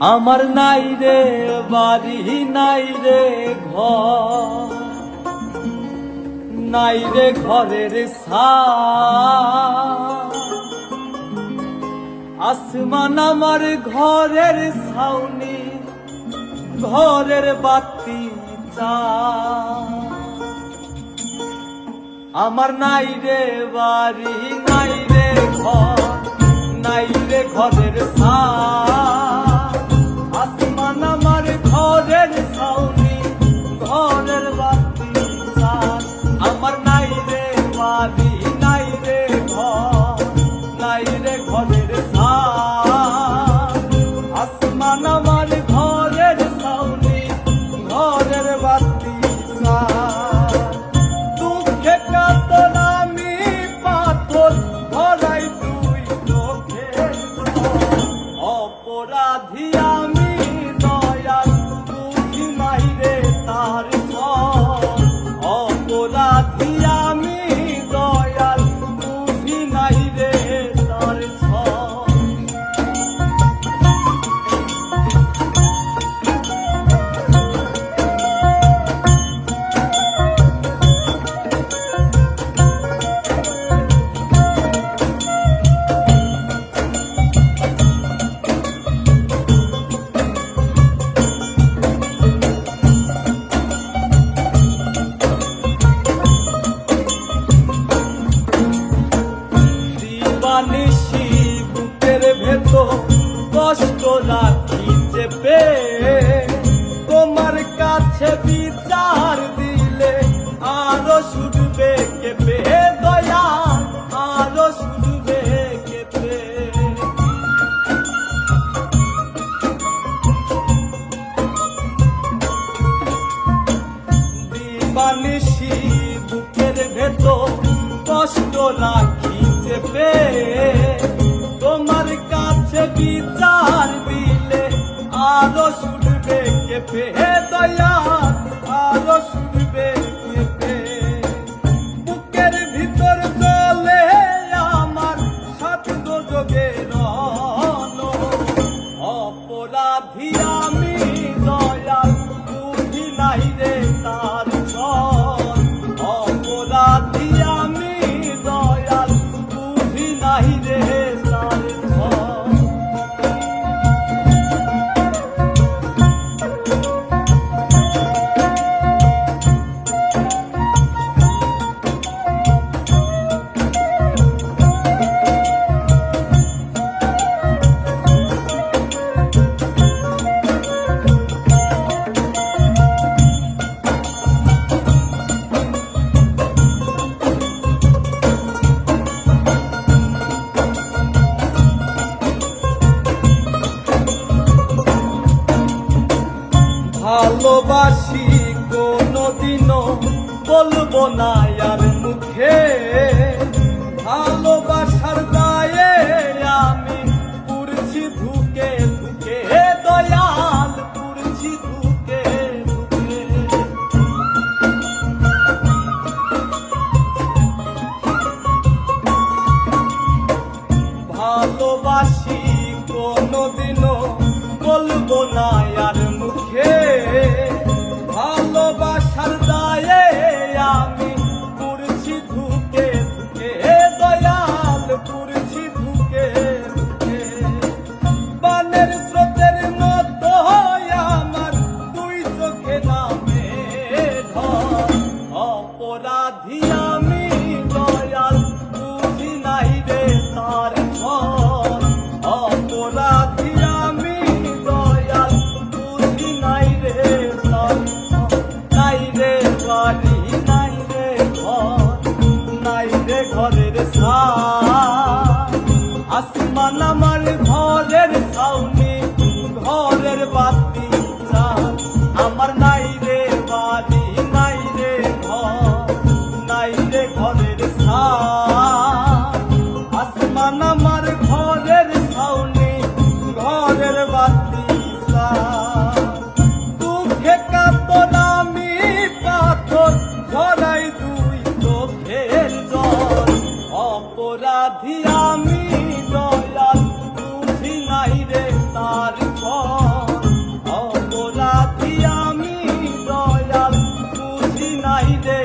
আমার নাই রে বাড়ি নাই রে ঘর, নাই রে ঘরের ছাদ। আসমান আমার ঘরের ছাউনি, ঘরের বাতি চাঁদ। আমার নাই রে বাড়ি নাই রে ঘর, নাই রে ঘরের ছাদ। আসমান আমার ঘরের ছাউনি, ঘরের বাতি চাঁদ। আমার নাই রে বাড়ি নাই রে ঘর, নাই রে ঘরের ছাদ। আসমান আমার ঘরের ছাউনি, ঘরের বাতি চাঁদ। দুঃখে কাতর আমি পাথর ভরাই তুই চোখের জল। অপরাধী আমি দয়াল বুঝি নাই রে তার ছল। অপরাধী আমি দয়াল বুঝি নাই রে তার ছল। নিশি বুকের ভেতর কষ্ট রাখি চেপে, তোমার কাছে বিচার দিলে আরো শুনবে কেঁপে। দয়াল আরো শুনবে কেঁপে। দিবানিশি বুকের ভেতর কষ্ট রাখি চেপে, তোমার কাছে বিচার দিলে আরো শুনবে কেঁপে। দয়াল আরো শুনবে কেঁপে। বুকের ভিতর চলে আমার সাত যোগের অপরাধী আমি দয়াল বুঝি নাই রে তার ছল। অপরাধী আমি দয়াল বুঝি নাই রে তার ছল। ভালোবাসি কোনদিনও বলবো না আর মুখে। ভালোবাসার দায়ে আমি পুরছি ধুকে ধুকে। দয়াল পুরছি ধুকে ধুকে। ভালোবাসি কোনদিনও বলবো না আর মুখে। ভালোবাসার দায়ে আমি পুরছি ধুকে বাহিরে